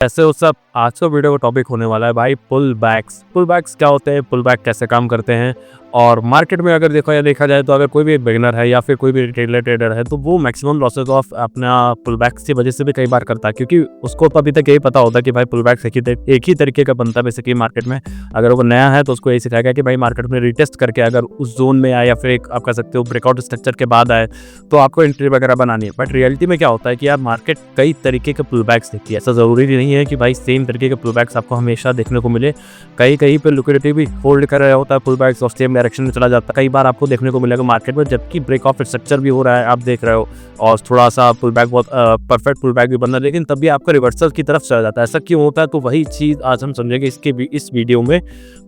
ऐसे हो सब। आज का वीडियो का टॉपिक होने वाला है भाई पुल बैक्स। पुल बैक्स क्या होते हैं, पुल बैक कैसे काम करते हैं, और मार्केट में अगर देखा जाए तो अगर कोई भी बिगिनर है या फिर कोई भी रिटेलर ट्रेडर है तो वो मैक्सिमम लॉसेस ऑफ अपना पुल बैक्स की वजह से भी कई बार करता है, क्योंकि उसको तो अभी तक यही पता होता है कि भाई पुल बैक्स एक ही तरीके का बनता है बेसिकली मार्केट में। अगर वो नया है तो उसको यही सिखाएगा कि भाई मार्केट में रिटेस्ट करके अगर उस जोन में आए या फिर एक आप कह सकते हो ब्रेकआउट स्ट्रक्चर के बाद आए तो आपको एंट्री वगैरह बनानी है। बट रियलिटी में क्या होता है कि यार मार्केट कई तरीके के पुल बैक्स देखती है। ऐसा जरूरी नहीं है कि भाई सेम तरीके के पुल बैक्स आपको हमेशा देखने को मिले। कहीं पे लिक्विडिटी भी होल्ड कर रहा होता है, पुल बैक्स और सेम डायरेक्शन में चला जाता है। कई बार आपको देखने को मिलेगा मार्केट में जबकि ब्रेक ऑफ स्ट्रक्चर भी हो रहा है, आप देख रहे हो, और थोड़ा सा पुल बैक बहुत परफेक्ट पुल बैक भी बन रहा है, लेकिन तब भी आपका रिवर्सल की तरफ चला जाता है। ऐसा क्यों होता है, तो वही चीज़ आज हम समझेंगे इस वीडियो में।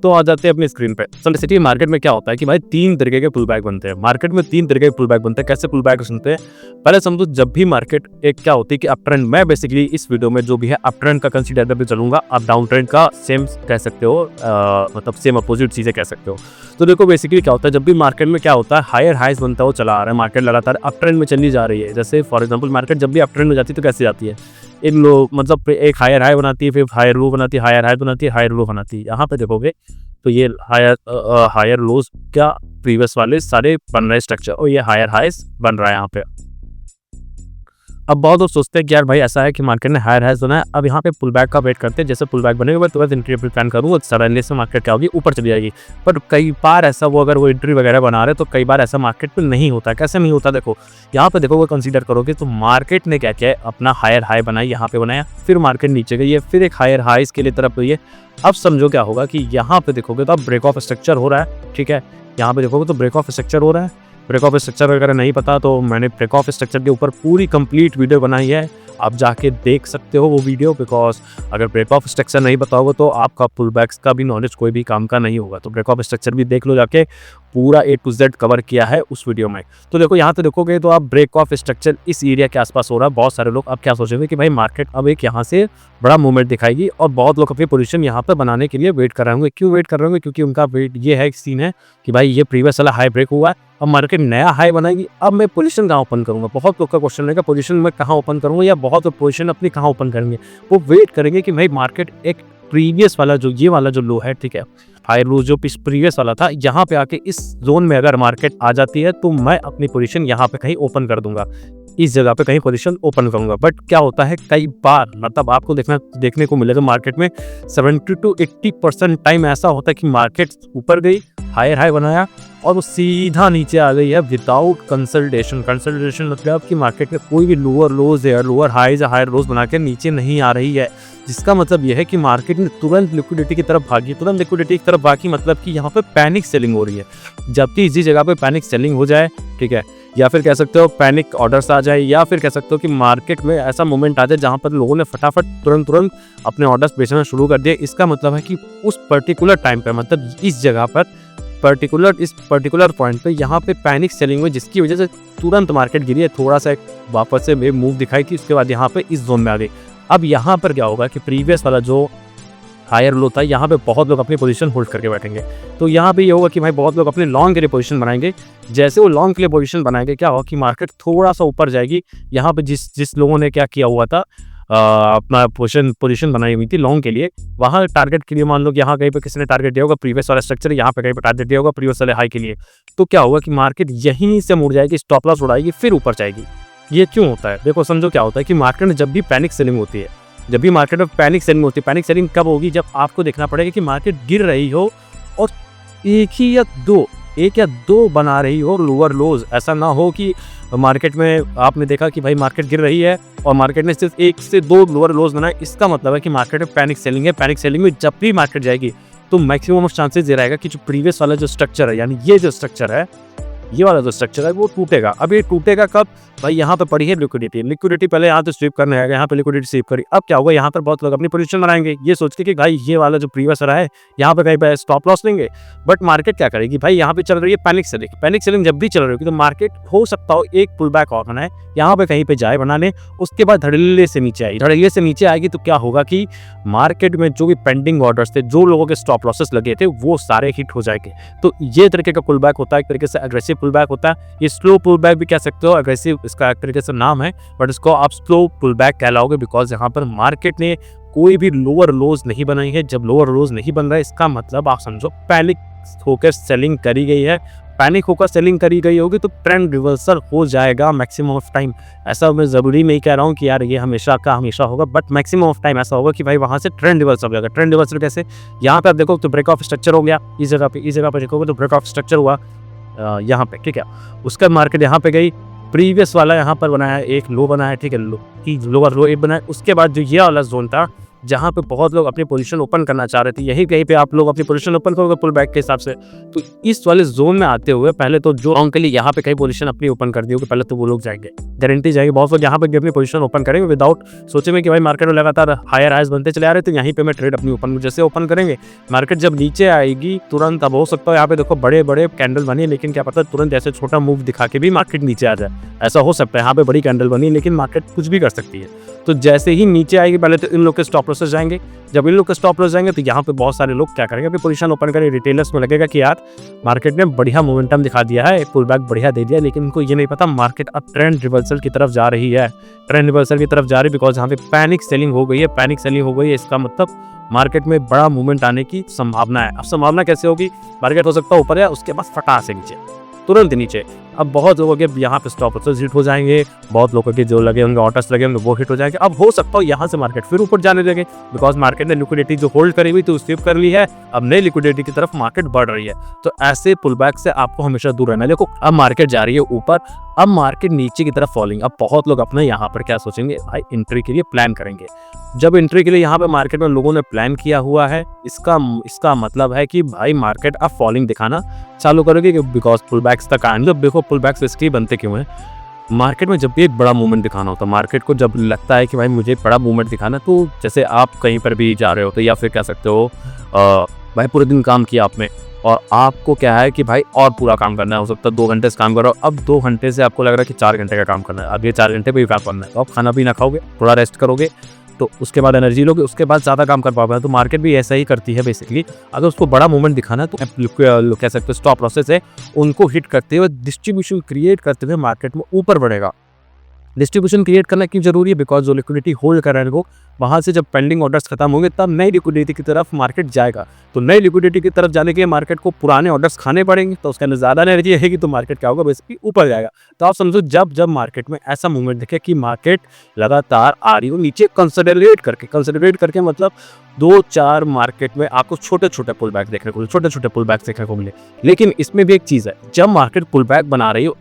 तो आ जाते हैं अपनी स्क्रीन पे। सिटी मार्केट में क्या होता है कि भाई 3 तरीके के पुल बैक बनते हैं। मार्केट में 3 तरीके के पुल बैक बनते हैं। कैसे पुल बैक सुनते हैं पहले समझो। जब भी मार्केट एक क्या होती है कि अप ट्रेंड, मैं बेसिकली इस वीडियो में जो भी है अप ट्रेंड का कंसीडर करके चलूंगा, आप डाउन ट्रेंड का सेम कह सकते हो, मतलब सेम अपोजिट चीजें कह सकते हो। तो देखो बेसिकली क्या होता है, जब भी मार्केट में क्या होता है हायर हाइज बनता हो चला आ रहा है, मार्केट लगातार अप ट्रेंड में चली जा रही है। जैसे फॉर एग्जांपल मार्केट जब भी अप ट्रेंड में जाती है तो कैसे जाती है, इन लो मतलब एक हायर हाई बनाती है, फिर हायर लो बनाती है, हायर हाई बनाती है, हायर लो बनाती है। यहाँ पे देखोगे तो ये हायर लोज क्या प्रीवियस वाले सारे बन रहे स्ट्रक्चर, और ये हायर हाइज बन रहा है यहाँ पे। अब बहुत लोग सोचते हैं कि यार भाई ऐसा है कि मार्केट ने हायर हाइज बना है, अब यहाँ पे पुल बैक का वेट करते हैं। जैसे पुल बैक बनेगा तुरंत एंट्री प्लान करूँगा, सडनली से मार्केट क्या होगी, ऊपर चली जाएगी। पर कई बार ऐसा वो अगर वो एंट्री वगैरह बना रहे तो कई बार ऐसा मार्केट में नहीं होता। कैसे नहीं होता, देखो यहाँ पे देखो, वो कंसीडर करोगे तो मार्केट ने क्या किया है, अपना हायर हाई बनाई, यहाँ पे बनाया, फिर मार्केट नीचे गई है, फिर एक हायर हाइज के लिए तरफ गई है। अब समझो क्या होगा कि यहाँ पे देखोगे तो अब ब्रेक ऑफ स्ट्रक्चर हो रहा है, ठीक है। यहाँ पे देखोगे तो ब्रेक ऑफ स्ट्रक्चर हो रहा है। ब्रेक ऑफ स्ट्रक्चर वगैरह नहीं पता तो मैंने ब्रेक ऑफ स्ट्रक्चर के ऊपर पूरी कंप्लीट वीडियो बनाई है, आप जाके देख सकते हो वो वीडियो। बिकॉज अगर ब्रेक ऑफ स्ट्रक्चर नहीं पता होगा तो आपका पुल बैक्स का भी नॉलेज कोई भी काम का नहीं होगा। तो ब्रेक ऑफ स्ट्रक्चर भी देख लो जाके, पूरा A to Z कवर किया है उस वीडियो में। तो देखो यहाँ पे देखोगे तो आप ब्रेक ऑफ स्ट्रक्चर इस एरिया के आसपास हो रहा है। बहुत सारे लोग अब क्या सोचेंगे कि भाई मार्केट अब एक यहाँ से बड़ा मूवमेंट दिखाएगी, और बहुत लोग अपनी पोजीशन यहाँ पे बनाने के लिए वेट कर रहे होंगे। क्यों वेट कर रहे होंगे, क्योंकि उनका वेट ये है, सीन है कि भाई ये प्रीवियस वाला हाई ब्रेक हुआ है, अब मार्केट नया हाई बनाएगी, अब मैं पोजीशन कहाँ ओपन करूंगा। बहुत लोग का क्वेश्चन रहेगा पोजीशन मैं कहाँ ओपन करूंगा, या बहुत लोग पोजीशन अपनी कहाँ ओपन करेंगे। वो वेट करेंगे कि भाई मार्केट एक प्रीवियस वाला जो ये वाला जो लो है, ठीक है, हाई लो जो प्रीवियस वाला था, यहाँ पे आके इस जोन में अगर मार्केट आ जाती है तो मैं अपनी पोजीशन यहाँ पे कहीं ओपन कर दूंगा, इस जगह पे कहीं पोजीशन ओपन करूंगा। बट क्या होता है कई बार, मतलब आपको देखने को मिलेगा मार्केट में 70 to 80% टाइम ऐसा होता है कि मार्केट ऊपर गई, हायर हाई बनाया, और वो सीधा नीचे आ गई है विदाउट कंसल्टेशन। कंसल्टेशन मतलब कि मार्केट में कोई भी लोअर लोज है, लोअर हाईज या हायर लोज बना के नीचे नहीं आ रही है, जिसका मतलब यह है कि मार्केट ने तुरंत लिक्विडिटी की तरफ भागी। तुरंत लिक्विडिटी की तरफ भागी मतलब कि यहाँ पे पैनिक सेलिंग हो रही है। जबकि इसी जगह पे पैनिक सेलिंग हो जाए, ठीक है, या फिर कह सकते हो पैनिक ऑर्डर्स आ जाए, या फिर कह सकते हो कि मार्केट में ऐसा मोमेंट आ जाए जहां पर लोगों ने फटाफट तुरंत अपने ऑर्डर्स बेचना शुरू कर दिए। इसका मतलब है कि उस पर्टिकुलर टाइम पे, मतलब इस जगह पर इस पर्टिकुलर पॉइंट पे यहाँ पे पैनिक सेलिंग हुई, जिसकी वजह से तुरंत मार्केट गिरी है। थोड़ा सा वापस से मूव दिखाई थी, उसके बाद यहाँ पे इस जोन में आ गई। अब यहाँ पर क्या होगा कि प्रीवियस वाला जो हायर लो था, यहाँ पे बहुत लोग अपनी पोजीशन होल्ड करके बैठेंगे। तो यहाँ पे ये होगा कि भाई बहुत लोग अपने लॉन्ग के लिए पोजीशन बनाएंगे। जैसे वो लॉन्ग के लिए पोजीशन बनाएंगे, क्या होगा कि मार्केट थोड़ा सा ऊपर जाएगी। यहाँ पे जिस लोगों ने क्या किया हुआ था, अपना पोजीशन बनाई हुई थी लॉन्ग के लिए, वहाँ टारगेट के लिए मान लो कि यहाँ कहीं पे किसी ने टारगेट दिया होगा प्रीवियस वाला स्ट्रक्चर, यहाँ पे कहीं पे टारगेट दिया होगा प्रीवियस वाले हाई के लिए। तो क्या होगा कि मार्केट यहीं से मुड़ जाएगी, स्टॉप लॉस उड़ाएगी, फिर ऊपर जाएगी। ये क्यों होता है, देखो समझो क्या होता है कि मार्केट में जब भी पैनिक सेलिंग होती है, जब भी मार्केट में पैनिक सेलिंग होती है, पैनिक सेलिंग कब होगी, जब आपको देखना पड़ेगा कि मार्केट गिर रही हो और एक या दो बना रही हो लोअर लोज। ऐसा ना हो कि मार्केट में आपने देखा कि भाई मार्केट गिर रही है और मार्केट ने सिर्फ 1 से 2 लोअर लोज बनाए, इसका मतलब है कि मार्केट में पैनिक सेलिंग है। पैनिक सेलिंग में जब भी मार्केट जाएगी तो मैक्सिमम चांसेस ये रहेगा कि जो प्रीवियस वाला जो स्ट्रक्चर है, यानी ये जो स्ट्रक्चर है, ये वाला जो स्ट्रक्चर है वो टूटेगा। अब ये टूटेगा कब, भाई यहाँ पे पड़ी है लिक्विडिटी पहले यहाँ पे स्वीप करने आएगा, यहाँ पे लिक्विडिटी स्वीप करी। अब क्या होगा, यहाँ पर बहुत लोग अपनी पोजीशन बनाएंगे ये सोच के कि भाई ये वाला जो प्रीवियस रहा है यहाँ पे कहीं पे स्टॉप लॉस लेंगे। बट मार्केट क्या करेगी, भाई यहाँ पे चल रही है पैनिक सेलिंग। पैनिक सेलिंग जब भी चल रही होगी तो मार्केट हो सकता हो एक पुल बैक और बनाए, यहाँ पे कहीं पे जाए बनाने, उसके बाद धड़ल्ले से नीचे आएगी। धड़ल्ले से नीचे आएगी तो क्या होगा कि मार्केट में जो भी पेंडिंग ऑर्डर्स थे, जो लोगों के स्टॉप लॉसेस लगे थे, वो सारे हिट हो जाएंगे। तो ये तरीके का पुल बैक होता है, एक तरीके से अग्रेसिव पुल बैक होता है। ये स्लो पुल बैक भी कह सकते हो, अग्रेसिव इसका एक तरीके से नाम है, बट इसको आप स्लो पुल बैक कहलाओगे बिकॉज यहाँ पर मार्केट ने कोई भी लोअर लोज नहीं बनाई है। जब लोअर लोज नहीं बन रहा है इसका मतलब आप समझो पैनिक होकर सेलिंग करी गई है। पैनिक होकर सेलिंग करी गई होगी तो ट्रेंड रिवर्सल हो जाएगा मैक्सिमम ऑफ टाइम। ऐसा मैं ज़रूरी नहीं कह रहा हूँ कि यार ये हमेशा का हमेशा होगा, बट मैक्सिमम ऑफ टाइम ऐसा होगा कि भाई वहाँ से ट्रेंड रिवर्सल हो जाएगा। ट्रेंड रिवर्सल कैसे, यहाँ पे आप देखो तो ब्रेक ऑफ स्ट्रक्चर हो गया, इस जगह पे देखोगे तो ब्रेक ऑफ स्ट्रक्चर हुआ यहाँ पे, ठीक है। उसका मार्केट यहाँ पे गई, प्रीवियस वाला यहाँ पर बनाया, एक लो बनाया, ठीक है, लोअर लो एक बनाया। उसके बाद जो ये वाला जोन था जहाँ पे बहुत लोग अपनी पोजीशन ओपन करना चाह रहे थे, यही कहीं पे आप लोग अपनी पोजीशन ओपन करोगे पुल बैक के हिसाब से। तो इस वाले जोन में आते हुए पहले तो जो लॉन्ग के लिए यहाँ पे कहीं पोजीशन अपनी ओपन कर दी होगी, पहले तो वो लोग जाएंगे, गारंटी जाएगी। बहुत लोग यहाँ पे भी अपनी पोजीशन ओपन करेंगे विदाउट सोचे में कि भाई मार्केट में लगातार हायर हाइज बनते चले आ रहे थे, यहीं पे मैं ट्रेड अपनी ओपन जैसे ओपन करेंगे। मार्केट जब नीचे आएगी तुरंत, अब हो सकता है यहाँ पे देखो बड़े बड़े कैंडल बनी, लेकिन क्या पता तुरंत ऐसे छोटा मूव दिखा के भी मार्केट नीचे आ जाए, ऐसा हो सकता है। यहाँ पे बड़ी कैंडल बनी लेकिन मार्केट कुछ भी कर सकती है। तो जैसे ही नीचे आएगी पहले तो इन लोग के स्टॉप लॉसेस जाएंगे, जब इन लोग के स्टॉप लॉस जाएंगे तो यहाँ पे बहुत सारे लोग क्या करेंगे, अपनी पोजीशन ओपन करेंगे। रिटेलर्स को लगेगा कि यार मार्केट ने बढ़िया मोमेंटम दिखा दिया है, पुल बैक बढ़िया दे दिया, लेकिन उनको ये नहीं पता मार्केट अब ट्रेंड रिवर्सल की तरफ जा रही है। ट्रेंड रिवर्सल की तरफ जा रही है बिकॉज यहाँ पे पैनिक सेलिंग हो गई है। पैनिक सेलिंग हो गई है इसका मतलब मार्केट में बड़ा मूवमेंट आने की संभावना है। अब संभावना कैसे होगी, मार्केट हो सकता है ऊपर या उसके बाद फटा से नीचे, तुरंत नीचे। अब बहुत लोगों के यहाँ पे स्टॉप लॉसेस हिट हो जाएंगे, बहुत लोगों के जो लगे होंगे ऑर्डर्स लगे होंगे वो हिट हो जाएंगे। अब हो सकता है यहाँ से मार्केट फिर ऊपर जाने लगे बिकॉज मार्केट ने लिक्विडिटी जो होल्ड करी हुई तो स्वीप कर ली है, अब नई लिक्विडिटी की तरफ मार्केट बढ़ रही है। तो ऐसे पुल बैक से आपको हमेशा दूर रहना है। देखो अब मार्केट जा रही है ऊपर, अब मार्केट नीचे की तरफ फॉलिंग। अब बहुत लोग अपने यहाँ पर क्या सोचेंगे, भाई एंट्री के लिए प्लान करेंगे। जब एंट्री के लिए यहाँ पे मार्केट में लोगों ने प्लान किया हुआ है, इसका मतलब है कि भाई मार्केट अब फॉलिंग दिखाना चालू करोगे बिकॉज पुल बैक्स तक आएंगे। जब देखो पुल बैक्स इसके बनते क्यों हैं, मार्केट में जब भी एक बड़ा मूवमेंट दिखाना होता है, मार्केट को जब लगता है कि भाई मुझे बड़ा मूवमेंट दिखाना, तो जैसे आप कहीं पर भी जा रहे हो तो या फिर कह सकते हो भाई पूरे दिन काम किया आपने और आपको क्या है कि भाई और पूरा काम करना है, हो सकता है 2 घंटे से काम करो, अब 2 घंटे से आपको लग रहा है कि 4 घंटे का काम करना है। अब ये 4 घंटे भी काम करना है तो आप खाना भी ना खाओगे, थोड़ा रेस्ट करोगे, तो उसके बाद एनर्जी लोगे, उसके बाद ज़्यादा काम कर पाओगे। तो मार्केट भी ऐसा ही करती है बेसिकली। अगर उसको बड़ा मूवमेंट दिखाना है तो कह सकते हो स्टॉप लॉसेस है उनको हिट करते हुए डिस्ट्रीब्यूशन क्रिएट करते हुए मार्केट में ऊपर बढ़ेगा। डिस्ट्रीब्यूशन क्रिएट करना क्यों जरूरी है, बिकॉज जो लिक्विडिटी होल्ड कर रहे हैं वो वहाँ से जब पेंडिंग ऑर्डर्स खत्म होंगे तब नई लिक्विडिटी की तरफ मार्केट जाएगा। तो नई लिक्विडिटी की तरफ जाने के लिए मार्केट को पुराने ऑर्डर्स खाने पड़ेंगे, तो उसके अंदर ज़्यादा एनर्जी रहेगी तो मार्केट क्या होगा, बेसिकली ऊपर जाएगा। तो आप समझो जब मार्केट में ऐसा मूवमेंट दिखे कि मार्केट लगातार आ रही हो नीचे, कंसोलिडेट करके मतलब 2-4 मार्केट में आपको छोटे छोटे पुल बैक देखने को मिले। लेकिन इसमें भी एक चीज़ है, जब मार्केट पुल बैक बना रही हो,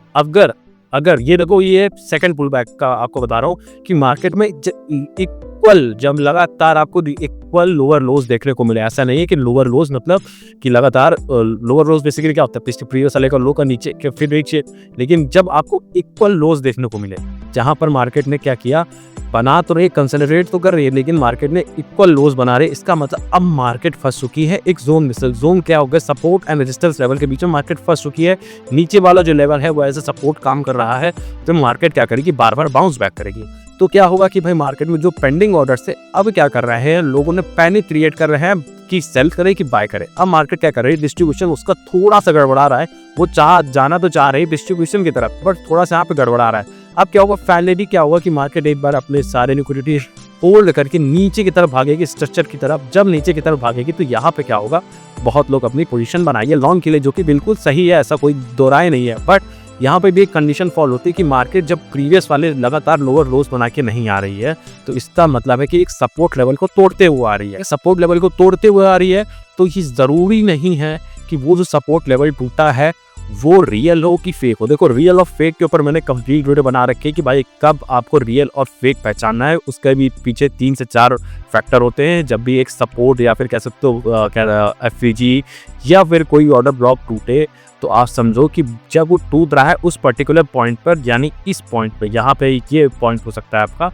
अगर ये देखो ये सेकंड पुल बैक का आपको बता रहा हूँ कि मार्केट में इक्वल जब लगातार आपको इक्वल लोअर लोज देखने को मिले। ऐसा नहीं है कि लोअर लोज मतलब कि लगातार लोअर लोज बेसिकली क्या होता है, पिछले प्रीवियस वाले का लो का नीचे के फिर नीचे, लेकिन जब आपको इक्वल लोज देखने को मिले जहां पर मार्केट ने क्या किया, बना तो रही कंसोलिडेट तो कर रही है लेकिन मार्केट ने इक्वल लोज बना रहे, इसका मतलब अब मार्केट फंस चुकी है एक जोन में। जोन क्या हो गया, सपोर्ट एंड रेजिस्टेंस लेवल के बीच में मार्केट फंस चुकी है। नीचे वाला जो लेवल है वो एज ए सपोर्ट काम कर रहा है, तो मार्केट क्या करेगी, बार बार बाउंस बैक करेगी। तो क्या होगा कि भाई मार्केट में जो पेंडिंग ऑर्डर्स थे अब क्या कर रहे हैं, लोगों ने पैनिक क्रिएट कर रहे हैं कि सेल करे कि बाय करे। अब मार्केट क्या कर रही है, डिस्ट्रीब्यूशन उसका थोड़ा सा गड़बड़ा रहा है, वो जाना तो चाह रही है डिस्ट्रीब्यूशन की तरफ, बट थोड़ा सा यहाँ पे गड़बड़ा रहा है। अब क्या होगा, फाइनली क्या होगा कि मार्केट एक बार अपने सारे लिक्विडिटी होल्ड करके नीचे की तरफ भागेगी, स्ट्रक्चर की तरफ। जब नीचे की तरफ भागेगी तो यहाँ पे क्या होगा, बहुत लोग अपनी पोजीशन बनाएंगे लॉन्ग के लिए, जो कि बिल्कुल सही है, ऐसा कोई दो राय नहीं है। बट यहाँ पे भी एक कंडीशन फॉलो होती है कि मार्केट जब प्रीवियस वाले लगातार लोअर लोज बना के नहीं आ रही है, तो इसका मतलब है कि एक सपोर्ट लेवल को तोड़ते हुए आ रही है। सपोर्ट लेवल को तोड़ते हुए आ रही है तो ये जरूरी नहीं है कि वो जो सपोर्ट लेवल टूटा है वो रियल हो कि फेक हो। देखो रियल और फेक के ऊपर मैंने कंप्लीट वीडियो बना रखी है कि भाई कब आपको रियल और फेक पहचानना है। उसके भी पीछे 3 से 4 फैक्टर होते हैं। जब भी एक सपोर्ट या फिर कह सकते हो एफवीजी या फिर कोई ऑर्डर ब्लॉक टूटे, तो आप समझो कि जब वो टूट रहा है उस पर्टिकुलर पॉइंट पर, यानी इस पॉइंट पे, यहाँ पे ये पॉइंट हो सकता है आपका,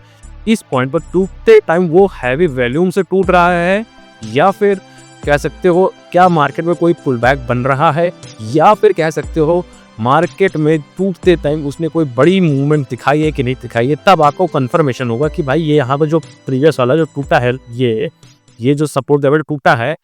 इस पॉइंट पर टूटते टाइम वो हैवी वॉल्यूम से टूट रहा है, या फिर कह सकते हो क्या मार्केट में कोई पुल बैक बन रहा है, या फिर कह सकते हो मार्केट में टूटते टाइम उसने कोई बड़ी मूवमेंट दिखाई है कि नहीं दिखाई है। तब आपको कंफर्मेशन होगा कि भाई ये यहाँ पर जो प्रीवियस वाला जो टूटा है, ये जो सपोर्ट लेवल टूटा है,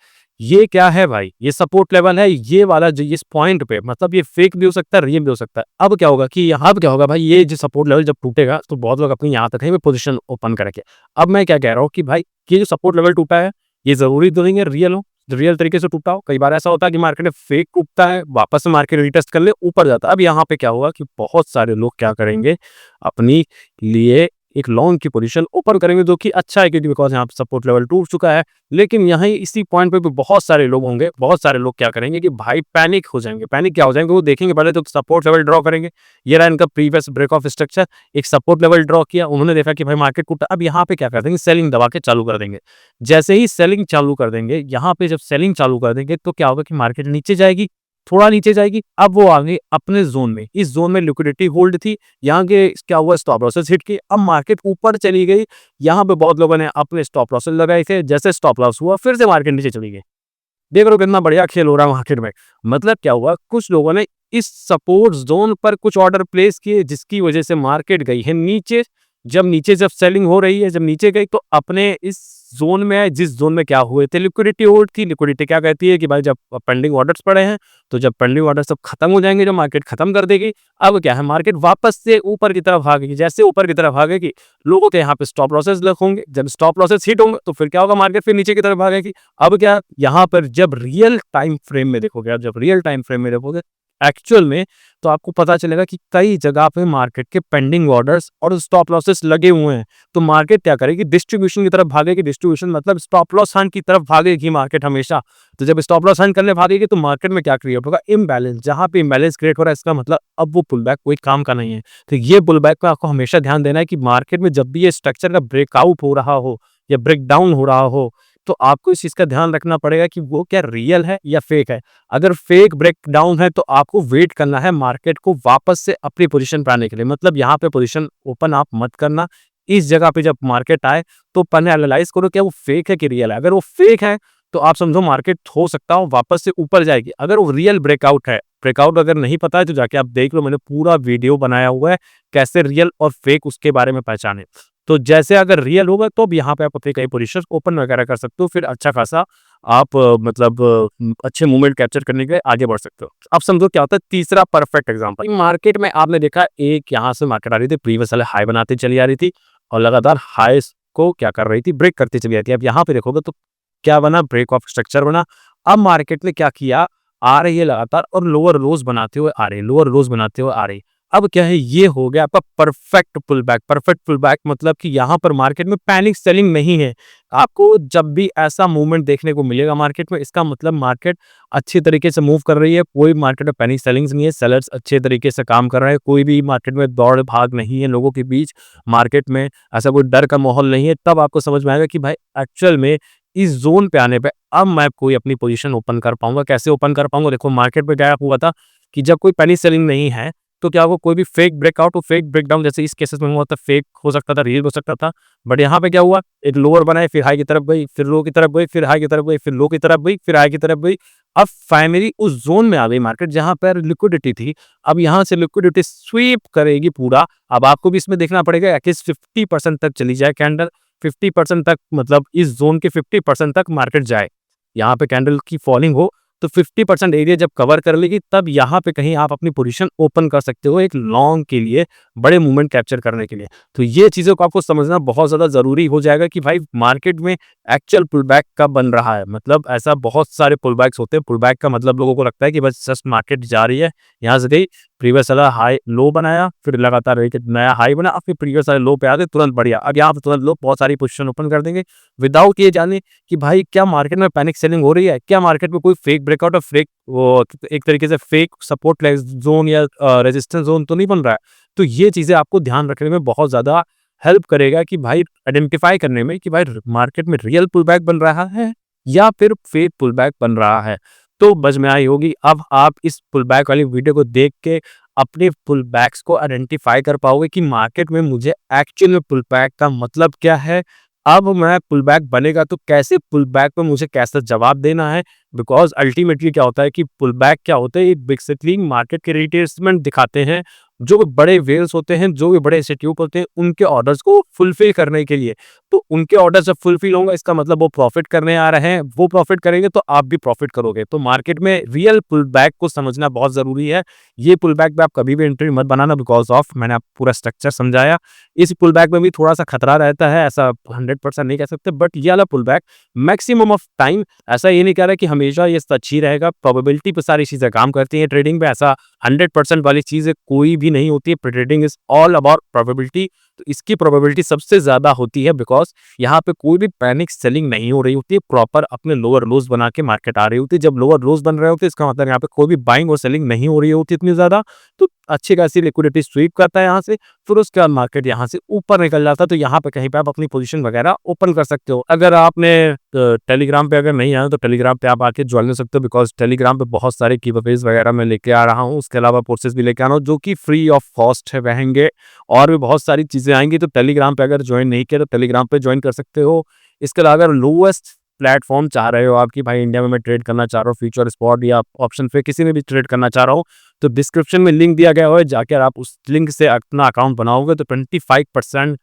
ये क्या है भाई? ये सपोर्ट लेवल है, ये वाला जो इस पॉइंट पे मतलब ये फेक भी हो सकता है, रियल भी हो सकता है। अब क्या होगा कि यहाँ अब क्या होगा भाई, ये जो सपोर्ट लेवल जब टूटेगा तो बहुत लोग अपनी यहाँ तक कहीं पे पोजीशन ओपन करेंगे। अब मैं क्या कह रहा हूँ कि भाई ये जो सपोर्ट लेवल टूटा है, ये ज़रूरी तो नहीं है रियल हो, रियल तरीके से टूटा हो। कई बार ऐसा होता है कि मार्केट में फेक टूटता है, वापस से मार्केट रीटेस्ट कर ले, ऊपर जाता है। अब यहाँ पे क्या होगा कि बहुत सारे लोग क्या करेंगे, अपनी लिए एक लॉन्ग की पोजीशन ओपन करेंगे, जो कि अच्छा है क्योंकि बिकॉज़ यहाँ पे सपोर्ट लेवल टूट चुका है। लेकिन यहाँ इसी पॉइंट पे भी बहुत सारे लोग होंगे, बहुत सारे लोग क्या करेंगे कि भाई पैनिक हो जाएँगे। पैनिक क्या हो जाएँगे, वो देखेंगे पहले तो सपोर्ट लेवल ड्रॉ करेंगे। ये रहा इनका प्रीवियस ब्रेक ऑफ स्ट्रक्चर, एक सपोर्ट लेवल ड्रॉ किया, उन्होंने देखा कि भाई मार्केट टूटा। अब यहाँ पे क्या कर देंगे, सेलिंग दबा के चालू कर देंगे। जैसे ही सेलिंग चालू कर देंगे, यहाँ पे जब सेलिंग चालू कर देंगे तो क्या होगा कि मार्केट नीचे जाएगी, थोड़ा नीचे जाएगी। अब वो आ गई अपने ज़ोन में, इस ज़ोन में लिक्विडिटी होल्ड थी, यहाँ के क्या हुआ स्टॉप लॉसेस हिट किए। अब मार्केट ऊपर चली गई, यहाँ पे बहुत लोगों ने अपने स्टॉप लॉसेस लगाए थे, जैसे स्टॉप लॉस हुआ फिर से मार्केट नीचे चली गई। देख रहे हो कितना बढ़िया खेल हो रहा है मार्केट में। मतलब क्या हुआ, कुछ लोगों ने इस सपोर्ट ज़ोन पर कुछ ऑर्डर प्लेस किए, जिसकी वजह से मार्केट गई है नीचे। जब सेलिंग हो रही है, जब नीचे गई तो अपने इस ज़ोन में आए, जिस ज़ोन में क्या हुए थे, लिक्विडिटी होल्ड थी। लिक्विडिटी क्या कहती है कि भाई जब पेंडिंग ऑर्डर्स पड़े हैं, तो जब पेंडिंग ऑर्डर सब खत्म हो जाएँगे, जब मार्केट खत्म कर देगी, अब क्या है मार्केट वापस से ऊपर की तरफ भागेगी। जैसे ऊपर की तरफ भागेगी, लोगों के यहाँ पे स्टॉप लॉसेस होंगे। जब स्टॉप लॉसेस हिट होंगे, तो फिर क्या होगा, मार्केट फिर नीचे की तरफ भागेगी। अब क्या, यहाँ पर जब रियल टाइम फ्रेम में देखोगे, आप जब रियल टाइम फ्रेम में देखोगे एक्चुअल में, तो आपको पता चलेगा कि कई जगह पे मार्केट के पेंडिंग ऑर्डर्स और स्टॉप लॉसेस लगे हुए हैं। तो मार्केट क्या करेगी, डिस्ट्रीब्यूशन की तरफ भागेगी। डिस्ट्रीब्यूशन मतलब स्टॉप लॉस हंट की तरफ भागेगी मार्केट हमेशा। तो जब स्टॉप लॉस हंट करने भागेगी तो मार्केट में क्या क्रिएट होगा, इम्बैलेंस। जहां पे इम्बैलेंस क्रिएट हो रहा है, इसका मतलब अब वो पुल बैक कोई काम का नहीं है। तो ये पुल बैक का आपको हमेशा ध्यान देना है कि मार्केट में जब भी ये स्ट्रक्चर का ब्रेकआउट हो रहा हो या ब्रेक डाउन हो रहा हो, तो आपको इस चीज का ध्यान रखना पड़ेगा कि वो क्या रियल है या फेक है। अगर फेक ब्रेकडाउन है तो आपको वेट करना है मार्केट को वापस से अपनी पोजीशन पे आने के लिए। मतलब यहाँ पे पोजीशन ओपन आप मत करना। इस जगह पे जब मार्केट आए तो पहले एनालाइज करो क्या वो फेक है कि रियल है। अगर वो फेक है तो आप समझो मार्केट हो सकता हो वापस से ऊपर जाएगी। अगर वो रियल ब्रेकआउट है, ब्रेकआउट अगर नहीं पता है तो जाके आप देख लो, मैंने पूरा वीडियो बनाया हुआ है कैसे रियल और फेक उसके बारे में पहचाने। तो जैसे अगर रियल होगा तो अब यहाँ पे आप अपनी कई पोजीशन ओपन वगैरह कर सकते हो, फिर अच्छा खासा आप अच्छे मूवमेंट कैप्चर करने के लिए आगे बढ़ सकते हो। अब समझो क्या होता है तीसरा परफेक्ट एग्जांपल, मार्केट में आपने देखा एक यहाँ से मार्केट आ रही थी, प्रीवियस वाले हाई बनाती चली आ रही थी और लगातार हाईस को क्या कर रही थी, ब्रेक करती चली आती है। अब यहाँ पे देखोगे तो क्या बना, ब्रेक ऑफ स्ट्रक्चर बना। अब मार्केट ने क्या किया, आ रही है लगातार और लोअर लोज बनाते हुए आ रही है, लोअर लोज बनाते हुए आ रही है। अब क्या है, ये हो गया आपका perfect pull back. Perfect pull back मतलब कि यहाँ पर मार्केट में पैनिक सेलिंग नहीं है। आपको जब भी ऐसा मूवमेंट देखने को मिलेगा मार्केट में, इसका मतलब मार्केट अच्छी तरीके से मूव कर रही है। कोई मार्केट में पैनिक सेलिंग्स नहीं है, सेलर्स अच्छे तरीके से काम कर रहे हैं, कोई भी मार्केट में दौड़ भाग नहीं है लोगों के बीच, मार्केट में ऐसा कोई डर का माहौल नहीं है। तब आपको समझ में आएगा कि भाई एक्चुअल में इस जोन पे आने पे अब मैं कोई अपनी पोजीशन ओपन कर पाऊंगा। कैसे ओपन कर पाऊंगा, देखो मार्केट पे क्या हुआ था कि जब कोई पैनिक सेलिंग नहीं है तो क्या होगा, कोई भी फेक ब्रेकआउट और फेक ब्रेकडाउन जैसे इस केसेस में हुआ था, फेक हो सकता था, रियल हो सकता था। बट यहाँ पे क्या हुआ, एक लोअर बनाए, फिर हाई की तरफ गई, फिर लो की तरफ गई, फिर हाई की तरफ गई, फिर लो की तरफ गई, फिर हाई की तरफ गई। अब फाइनली उस जोन में आ गई मार्केट जहां पर लिक्विडिटी थी। अब यहां से लिक्विडिटी स्वीप करेगी पूरा। अब आपको भी इसमें देखना पड़ेगा कि 50% तक चली जाए कैंडल, 50% तक, मतलब इस जोन के 50% तक मार्केट जाए। यहाँ पे कैंडल की फॉलिंग हो तो 50% एरिया जब कवर कर लेगी तब यहाँ पे कहीं आप अपनी पोजीशन ओपन कर सकते हो एक लॉन्ग के लिए, बड़े मूवमेंट कैप्चर करने के लिए। तो ये चीज़ों को आपको समझना बहुत ज़्यादा ज़रूरी हो जाएगा कि भाई मार्केट में एक्चुअल पुल बैक कब बन रहा है। मतलब ऐसा बहुत सारे पुल बैक्स होते हैं। पुल बैक का मतलब लोगों को लगता है कि बस जस्ट मार्केट जा रही है, यहाँ से गई, प्रीवियस वाला हाई लो बनाया, फिर लगातार एक नया हाई बना, फिर प्रीवियस वाले लो पे आते तुरंत बढ़िया। अब यहाँ पे तुरंत लोग बहुत सारी पोजीशन ओपन कर देंगे विदाउट ये जाने कि भाई क्या मार्केट में पैनिक सेलिंग हो रही है, क्या मार्केट में कोई फेक ब्रेकआउट और फेक वो एक तरीके से फेक सपोर्ट जोन या रेजिस्टेंस जोन तो नहीं बन रहा है। तो ये चीजें आपको ध्यान रखने में बहुत ज्यादा हेल्प करेगा कि भाई आइडेंटिफाई करने में कि भाई मार्केट में रियल पुल बैक बन रहा है या फिर फेक पुल बैक बन रहा है। तो बस में आई होगी। अब आप इस पुल बैक वाली वीडियो को देख के अपने पुल बैक्स को आइडेंटिफाई कर पाओगे कि मार्केट में मुझे एक्चुअल में पुल बैक का मतलब क्या है। अब मैं पुल बैक बनेगा तो कैसे पुल बैक पे मुझे कैसा जवाब देना है, बिकॉज़ अल्टीमेटली क्या होता है कि पुल बैक क्या होता है, ये बेसिकली मार्केट के रिट्रेसमेंट दिखाते हैं। जो भी बड़े व्हेल्स होते हैं, जो भी बड़े इंस्टीट्यूट होते हैं, उनके ऑर्डर्स को फुलफिल करने के लिए। तो उनके ऑर्डर जब फुलफिल होंगे, इसका मतलब वो प्रॉफिट करने आ रहे हैं, वो प्रॉफिट करेंगे तो आप भी प्रॉफिट करोगे। तो मार्केट में रियल पुल बैक को समझना बहुत ज़रूरी है। ये पुल बैक में आप कभी भी एंट्री मत बनाना, बिकॉज़ ऑफ मैंने आपको पूरा स्ट्रक्चर समझाया। इस पुल बैक में भी थोड़ा-सा खतरा रहता है, ऐसा 100% नहीं कह सकते, बट ये वाला pull back maximum of time, ऐसा ये नहीं कह रहा कि हमेशा ये सच ही रहेगा, प्रोबेबिलिटी पे सारी चीज़ें काम करती हैं ट्रेडिंग में। ऐसा 100% वाली चीज़ कोई भी नहीं होती है। Trading is all about probability. तो इसकी प्रोबेबिलिटी सबसे ज़्यादा होती है, बिकॉज़ यहाँ पे कोई भी पैनिक सेलिंग नहीं हो रही होती है, प्रॉपर अपने लोअर लोज़ बना के मार्केट आ रही होती है। जब लोअर लोज़ बन रहे होते हैं, इसका मतलब यहाँ पे कोई भी बाइंग और सेलिंग नहीं हो रही होती इतनी ज़्यादा, तो अच्छी खासी लिक्विडिटी स्वीप करता है यहाँ से, फिर उसके बाद मार्केट यहाँ से ऊपर निकल जाता है। तो यहाँ पे कहीं पे आप अपनी पोजीशन वगैरह ओपन कर सकते हो। अगर आपने टेलीग्राम पे अगर नहीं आया तो टेलीग्राम पे आप आके ज्वाइन कर सकते हो, बिकॉज़ टेलीग्राम पे बहुत सारे गिवअवेज़ वगैरह मैं लेके आ रहा हूँ। उसके अलावा कोर्सेज़ भी लेके आ रहा हूँ, जो कि फ्री ऑफ कॉस्ट है रहेंगे, और भी बहुत सारी चीज़ें आएँगी। तो टेलीग्राम पे अगर ज्वाइन नहीं किया तो टेलीग्राम पे ज्वाइन कर सकते हो। इसके अलावा अगर लोएस्ट प्लेटफ़ॉर्म चाह रहे हो आप कि भाई इंडिया में मैं ट्रेड करना चाह रहा हूँ, फ्यूचर, स्पॉट या ऑप्शन पे किसी में भी ट्रेड करना चाह रहा हूँ, तो डिस्क्रिप्शन में लिंक दिया गया हुआ है, जाकर आप उस लिंक से अपना अकाउंट बनाओगे तो 25%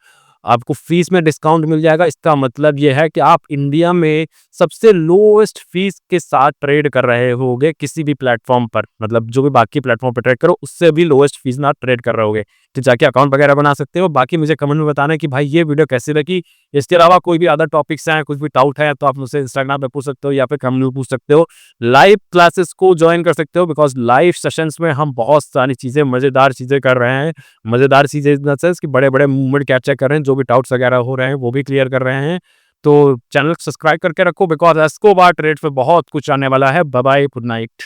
आपको फीस में डिस्काउंट मिल जाएगा। इसका मतलब ये है कि आप इंडिया में सबसे लोएस्ट फीस के साथ ट्रेड कर रहे होगे किसी भी प्लेटफॉर्म पर, मतलब जो भी बाकी प्लेटफॉर्म पर ट्रेड करो उससे भी लोएस्ट फीस में आप ट्रेड कर रहे होगे। तो जाके अकाउंट वगैरह बना सकते हो। बाकी मुझे कमेंट में बताना कि भाई ये वीडियो कैसी लगी। इसके अलावा कोई भी अदर टॉपिक्स हैं, कुछ भी डाउट है, तो आप मुझसे इंस्टाग्राम पे पूछ सकते हो या फिर कमेंट में पूछ सकते हो। लाइव क्लासेस को ज्वाइन कर सकते हो, बिकॉज लाइव सेशंस में हम बहुत सारी चीज़ें, मज़ेदार चीज़ें कर रहे हैं। मज़ेदार चीज़ें इन द सेंस कि बड़े-बड़े मूवमेंट कैप्चर कर रहे हैं, जो भी डाउट्स वगैरह हो रहे हैं वो भी क्लियर कर रहे हैं। तो चैनल सब्सक्राइब करके रखो, बिकॉज एस्कोबार ट्रेड्स पे बहुत कुछ आने वाला है। Bye bye, good night.